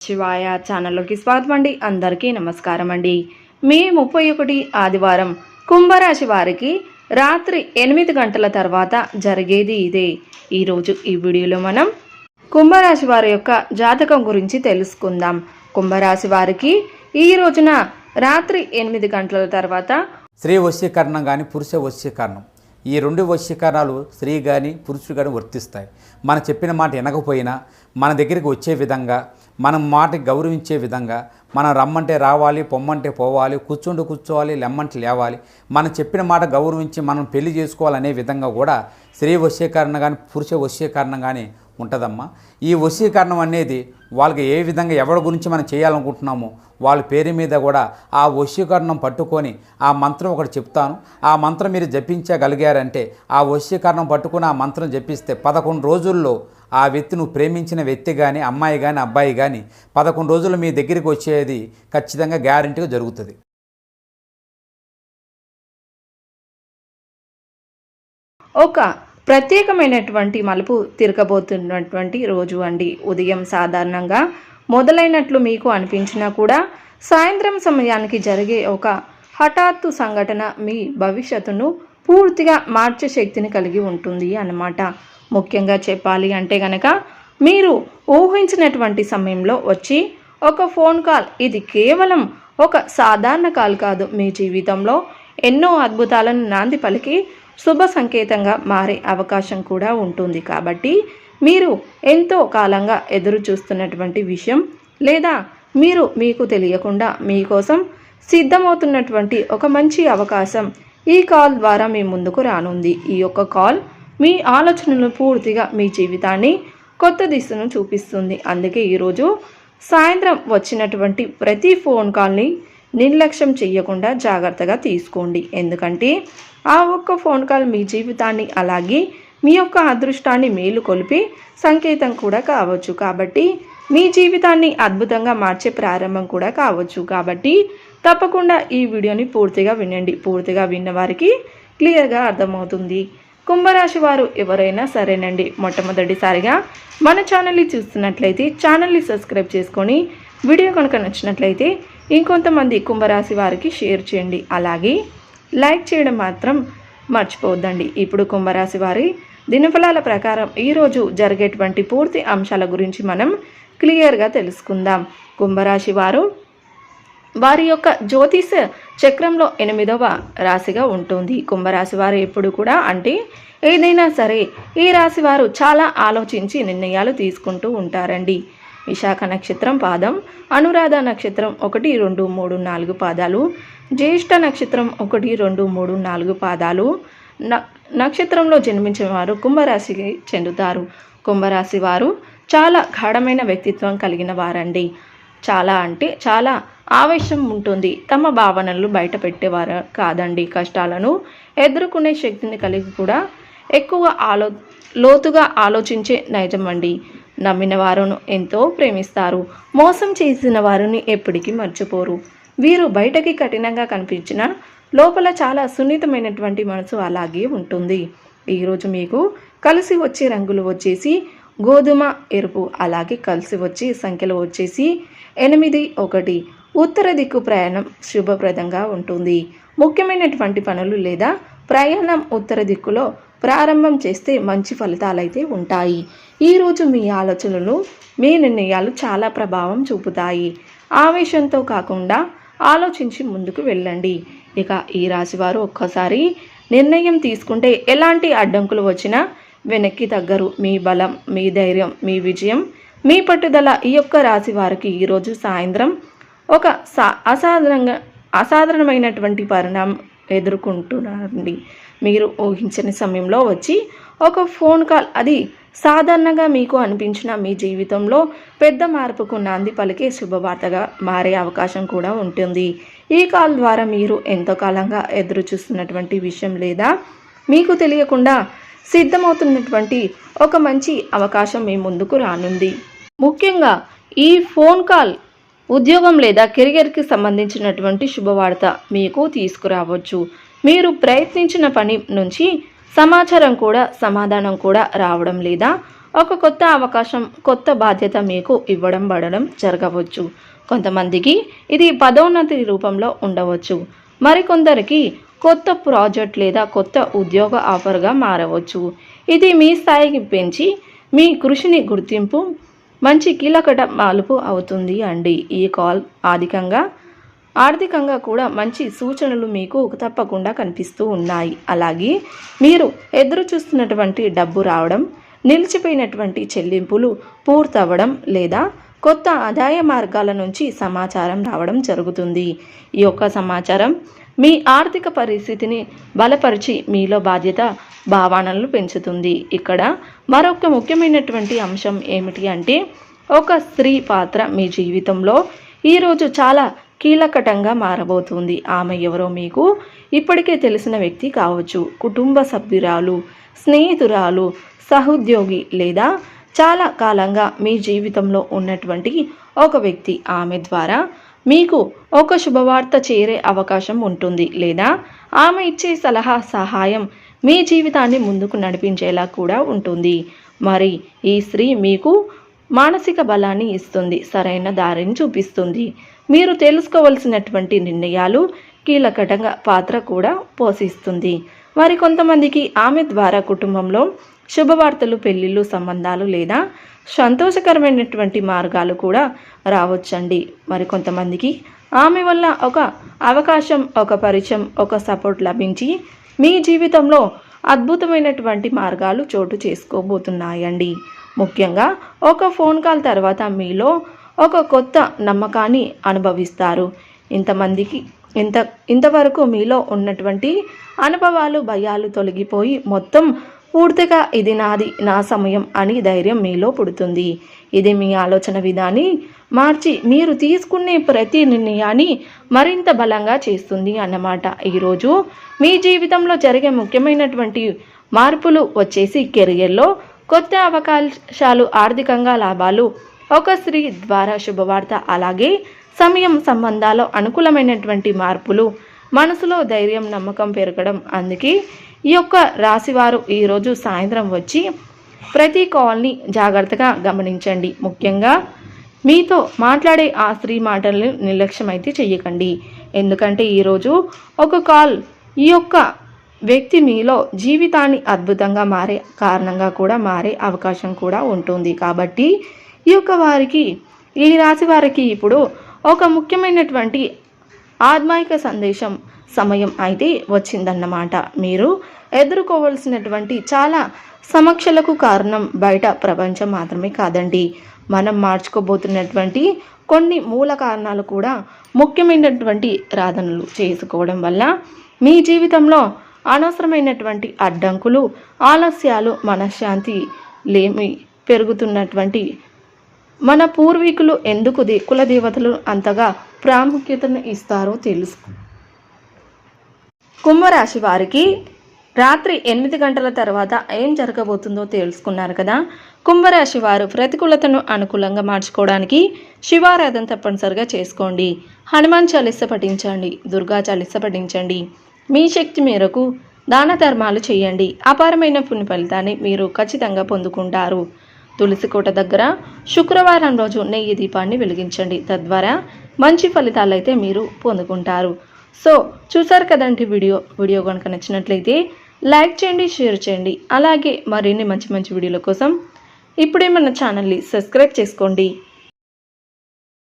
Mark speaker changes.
Speaker 1: శివాయ ఛానల్లోకి స్వాగతం అండి. అందరికీ నమస్కారం అండి. మే 31 ఆదివారం కుంభరాశి వారికి రాత్రి 8 గంటల తర్వాత జరిగేది ఇదే. ఈరోజు ఈ వీడియోలో మనం కుంభరాశి వారి యొక్క జాతకం గురించి తెలుసుకుందాం. కుంభరాశి వారికి ఈ రోజున రాత్రి 8 గంటల తర్వాత
Speaker 2: స్త్రీ వశీకరణం కానీ పురుష వశీకరణం, ఈ రెండు వశీకరణాలు స్త్రీ కానీ పురుషుడు కానీ వర్తిస్తాయి. మనం చెప్పిన మాట వినకపోయినా మన దగ్గరికి వచ్చే విధంగా, మనం మాటకి గౌరవించే విధంగా, మనం రమ్మంటే రావాలి, పొమ్మంటే పోవాలి, కూర్చోవాలి, లెమ్మంటే లేవాలి, మనం చెప్పిన మాట గౌరవించి మనం పెళ్లి చేసుకోవాలనే విధంగా కూడా స్త్రీ వశీకరణ కానీ పురుష వశీకరణ కానీ ఉంటుందమ్మా. ఈ వశీకరణం అనేది వాళ్ళకి ఏ విధంగా ఎవరి గురించి మనం చేయాలనుకుంటున్నామో వాళ్ళ పేరు మీద కూడా ఆ వశీకరణం పట్టుకొని ఆ మంత్రం ఒకటి చెప్తాను. ఆ మంత్రం మీరు జపించగలిగారంటే ఆ వశీకరణం పట్టుకొని ఆ మంత్రం జపిస్తే 11 రోజుల్లో ఆ వ్యక్తి, నువ్వు ప్రేమించిన వ్యక్తి కానీ అమ్మాయి కానీ అబ్బాయి కానీ 11 రోజులు మీ దగ్గరికి వచ్చేది ఖచ్చితంగా గ్యారెంటీగా జరుగుతుంది.
Speaker 1: ఒక ప్రత్యేకమైనటువంటి మలుపు తిరగబోతున్నటువంటి రోజు అండి. ఉదయం సాధారణంగా మొదలైనట్లు మీకు అనిపించినా కూడా సాయంత్రం సమయానికి జరిగే ఒక హఠాత్తు సంఘటన మీ భవిష్యత్తును పూర్తిగా మార్చే శక్తిని కలిగి ఉంటుంది అన్నమాట. ముఖ్యంగా చెప్పాలి అంటే గనక మీరు ఊహించినటువంటి సమయంలో వచ్చి ఒక ఫోన్ కాల్, ఇది కేవలం ఒక సాధారణ కాల్ కాదు, మీ జీవితంలో ఎన్నో అద్భుతాలను నాంది పలికి శుభ సంకేతంగా మారే అవకాశం కూడా ఉంటుంది. కాబట్టి మీరు ఎంతో కాలంగా ఎదురు చూస్తున్నటువంటి విషయం, లేదా మీరు మీకు తెలియకుండా మీకోసం సిద్ధమవుతున్నటువంటి ఒక మంచి అవకాశం ఈ కాల్ ద్వారా మీ ముందుకు రానుంది. ఈ యొక్క కాల్ మీ ఆలోచనలు పూర్తిగా మీ జీవితాన్ని కొత్త దిశను చూపిస్తుంది. అందుకే ఈరోజు సాయంత్రం వచ్చినటువంటి ప్రతి ఫోన్ కాల్ని నిర్లక్ష్యం చేయకుండా జాగ్రత్తగా తీసుకోండి. ఎందుకంటే ఆ ఒక్క ఫోన్ కాల్ మీ జీవితాన్ని, అలాగే మీ యొక్క అదృష్టాన్ని మేలుకొలిపే సంకేతం కూడా కావచ్చు. కాబట్టి మీ జీవితాన్ని అద్భుతంగా మార్చే ప్రారంభం కూడా కావచ్చు. కాబట్టి తప్పకుండా ఈ వీడియోని పూర్తిగా వినండి. పూర్తిగా విన్న వారికి క్లియర్గా అర్థమవుతుంది. కుంభరాశి వారు ఎవరైనా సరేనండి, మొట్టమొదటిసారిగా మన ఛానల్ని చూస్తున్నట్లయితే ఛానల్ని సబ్స్క్రైబ్ చేసుకొని వీడియో కనుక నచ్చినట్లయితే ఇంకొంతమంది కుంభరాశి వారికి షేర్ చేయండి. అలాగే లైక్ చేయడం మాత్రం మర్చిపోవద్దండి. ఇప్పుడు కుంభరాశి వారి దినఫలాల ప్రకారం ఈరోజు జరిగేటువంటి పూర్తి అంశాల గురించి మనం క్లియర్గా తెలుసుకుందాం. కుంభరాశి వారు వారి యొక్క జ్యోతిష చక్రంలో 8వ రాశిగా ఉంటుంది. కుంభరాశి వారు ఎప్పుడు కూడా, అంటే ఏదైనా సరే ఈ రాశి వారు చాలా ఆలోచించి నిర్ణయాలు తీసుకుంటూ ఉంటారండి. విశాఖ నక్షత్రం పాదం, అనురాధ నక్షత్రం 1, 2, 3, 4 పాదాలు, జ్యేష్ఠ నక్షత్రం 1, 2, 3, 4 పాదాలు నక్షత్రంలో జన్మించిన వారు కుంభరాశికి చెందుతారు. కుంభరాశి వారు చాలా గాఢమైన వ్యక్తిత్వం కలిగిన వారండి. చాలా అంటే చాలా ఆవేశం ఉంటుంది. తమ భావనలు బయట పెట్టేవారు కాదండి. కష్టాలను ఎదుర్కొనే శక్తిని కలిగి కూడా ఎక్కువ లోతుగా ఆలోచించే నైజం అండి. నమ్మిన వారును ఎంతో ప్రేమిస్తారు. మోసం చేసిన వారిని ఎప్పటికీ మర్చిపోరు. వీరు బయటకి కఠినంగా కనిపించిన లోపల చాలా సున్నితమైనటువంటి మనసు అలాగే ఉంటుంది. ఈరోజు మీకు కలిసి వచ్చే రంగులు వచ్చేసి గోధుమ, ఎరుపు, అలాగే కలిసి వచ్చే సంఖ్యలు వచ్చేసి 8, 1. ఉత్తర దిక్కు ప్రయాణం శుభప్రదంగా ఉంటుంది. ముఖ్యమైనటువంటి పనులు లేదా ప్రయాణం ఉత్తర దిక్కులో ప్రారంభం చేస్తే మంచి ఫలితాలైతే ఉంటాయి. ఈరోజు మీ ఆలోచనలు, మీ నిర్ణయాలు చాలా ప్రభావం చూపుతాయి. ఆవేశంతో కాకుండా ఆలోచించి ముందుకు వెళ్ళండి. ఇక ఈ రాశివారు ఒక్కసారి నిర్ణయం తీసుకుంటే ఎలాంటి అడ్డంకులు వచ్చినా వెనక్కి తగ్గరు. మీ బలం, మీ ధైర్యం, మీ విజయం, మీ పట్టుదల ఈ యొక్క రాశి వారికి ఈరోజు సాయంత్రం ఒక అసాధారణమైనటువంటి పరిణామం ఎదుర్కొంటున్నారండి. మీరు ఊహించని సమయంలో వచ్చి ఒక ఫోన్ కాల్, అది సాధారణంగా మీకు అనిపించిన మీ జీవితంలో పెద్ద మార్పుకు నాంది పలికే శుభవార్తగా మారే అవకాశం కూడా ఉంటుంది. ఈ కాల్ ద్వారా మీరు ఎంతో కాలంగా ఎదురు చూస్తున్నటువంటి విషయం, లేదా మీకు తెలియకుండా సిద్ధమవుతున్నటువంటి ఒక మంచి అవకాశం మీ ముందుకు రానుంది. ముఖ్యంగా ఈ ఫోన్ కాల్ ఉద్యోగం లేదా కెరియర్కి సంబంధించినటువంటి శుభవార్త మీకు తీసుకురావచ్చు. మీరు ప్రయత్నించిన పని నుంచి సమాచారం కూడా, సమాధానం కూడా రావడం, లేదా ఒక కొత్త అవకాశం, కొత్త బాధ్యత మీకు ఇవ్వడం పడడం జరగవచ్చు. కొంతమందికి ఇది పదోన్నతి రూపంలో ఉండవచ్చు. మరికొందరికి కొత్త ప్రాజెక్ట్ లేదా కొత్త ఉద్యోగ ఆఫర్గా మారవచ్చు. ఇది మీ స్థాయికి పెంచి మీ కృషిని గుర్తింపు మంచి కీలక మలుపు అవుతుంది అండి. ఈ కాల్ ఆర్థికంగా కూడా మంచి సూచనలు మీకు తప్పకుండా కనిపిస్తూ ఉన్నాయి. అలాగే మీరు ఎదురు చూస్తున్నటువంటి డబ్బు రావడం, నిలిచిపోయినటువంటి చెల్లింపులు పూర్తవ్వడం లేదా కొత్త ఆదాయ మార్గాల నుంచి సమాచారం రావడం జరుగుతుంది. ఈ యొక్క సమాచారం మీ ఆర్థిక పరిస్థితిని బలపరిచి మీలో బాధ్యత భావనలు పెంచుతుంది. ఇక్కడ మరొక ముఖ్యమైనటువంటి అంశం ఏమిటి అంటే, ఒక స్త్రీ పాత్ర మీ జీవితంలో ఈరోజు చాలా కీలకటంగా మారబోతుంది. ఆమె ఎవరో మీకు ఇప్పటికే తెలిసిన వ్యక్తి కావచ్చు, కుటుంబ సభ్యురాలు, స్నేహితురాలు, సహోద్యోగి లేదా చాలా కాలంగా మీ జీవితంలో ఉన్నటువంటి ఒక వ్యక్తి. ఆమె ద్వారా మీకు ఒక శుభవార్త చేరే అవకాశం ఉంటుంది లేదా ఆమె ఇచ్చే సలహా, సహాయం మీ జీవితాన్ని ముందుకు నడిపించేలా కూడా ఉంటుంది. మరి ఈ స్త్రీ మీకు మానసిక బలాన్ని ఇస్తుంది, సరైన దారిని చూపిస్తుంది. మీరు తెలుసుకోవలసినటువంటి నిర్ణయాలు కీలకంగా పాత్ర కూడా పోషిస్తుంది. మరి కొంతమందికి ఆమె ద్వారా కుటుంబంలో శుభవార్తలు, పెళ్ళిళ్ళు, సంబంధాలు లేదా సంతోషకరమైనటువంటి మార్గాలు కూడా రావచ్చండి. మరి కొంతమందికి ఆమె వల్ల ఒక అవకాశం, ఒక పరిచయం, ఒక సపోర్ట్ లభించి మీ జీవితంలో అద్భుతమైనటువంటి మార్గాలు చోటు చేసుకోబోతున్నాయండి. ముఖ్యంగా ఒక ఫోన్ కాల్ తర్వాత మీలో ఒక కొత్త నమ్మకాన్ని అనుభవిస్తారు. ఇంతవరకు మీలో ఉన్నటువంటి అనుభవాలు, భయాలు తొలగిపోయి మొత్తం పూర్తిగా ఇది నాది, నా సమయం అని ధైర్యం మీలో పుడుతుంది. ఇది మీ ఆలోచన విధాన్ని మార్చి మీరు తీసుకునే ప్రతి నిర్ణయాన్ని మరింత బలంగా చేస్తుంది అన్నమాట. ఈరోజు మీ జీవితంలో జరిగే ముఖ్యమైనటువంటి మార్పులు వచ్చేసి కెరియర్లో కొత్త అవకాశాలు, ఆర్థికంగా లాభాలు, ఒక స్త్రీ ద్వారా శుభవార్త, అలాగే సమయం, సంబంధాల్లో అనుకూలమైనటువంటి మార్పులు, మనసులో ధైర్యం, నమ్మకం పెరగడం. అందుకే ఈ యొక్క రాశివారు ఈరోజు సాయంత్రం వచ్చి ప్రతి కాల్ని జాగ్రత్తగా గమనించండి. ముఖ్యంగా మీతో మాట్లాడే ఆ స్త్రీ మాటలను నిర్లక్ష్యం అయితే చెయ్యకండి. ఎందుకంటే ఈరోజు ఒక కాల్ ఈ యొక్క వ్యక్తి మీలో జీవితాన్ని అద్భుతంగా మారే కారణంగా కూడా మారే అవకాశం కూడా ఉంటుంది. కాబట్టి ఈ రాశి వారికి ఇప్పుడు ఒక ముఖ్యమైనటువంటి ఆత్మాయిక సందేశం సమయం అయితే వచ్చిందన్నమాట. మీరు ఎదుర్కోవాల్సినటువంటి చాలా సమస్యలకు కారణం బయట ప్రపంచం మాత్రమే కాదండి, మనం మార్చుకోబోతున్నటువంటి కొన్ని మూల కారణాలు కూడా ముఖ్యమైనటువంటి సాధనలు చేసుకోవడం వల్ల మీ జీవితంలో అనవసరమైనటువంటి అడ్డంకులు, ఆలస్యాలు, మనశ్శాంతి లేమి పెరుగుతున్నటువంటి మన పూర్వీకులు ఎందుకు కులదేవతలు అంతగా ప్రాముఖ్యతను ఇస్తారో తెలుసుకో. కుంభరాశి వారికి రాత్రి 8 గంటల తర్వాత ఏం జరగబోతుందో తెలుసుకున్నారు కదా. కుంభరాశి వారు ప్రతికూలతను అనుకూలంగా మార్చుకోవడానికి శివారాధన తప్పనిసరిగా చేసుకోండి. హనుమాన్ చాలీస పఠించండి, దుర్గా చాలీస పఠించండి. మీ శక్తి మేరకు దాన ధర్మాలు చేయండి. అపారమైన పుణ్య ఫలితాన్ని మీరు ఖచ్చితంగా పొందుకుంటారు. తులసి కోట దగ్గర శుక్రవారం రోజు నెయ్యి దీపాన్ని వెలిగించండి. తద్వారా మంచి ఫలితాలు అయితే మీరు పొందుకుంటారు. సో చూసారు కదండి వీడియో కనుక నచ్చినట్లయితే లైక్ చేయండి, షేర్ చేయండి. అలాగే మరిన్ని మంచి వీడియోల కోసం ఇప్పుడే మన ఛానల్ని సబ్స్క్రైబ్ చేసుకోండి.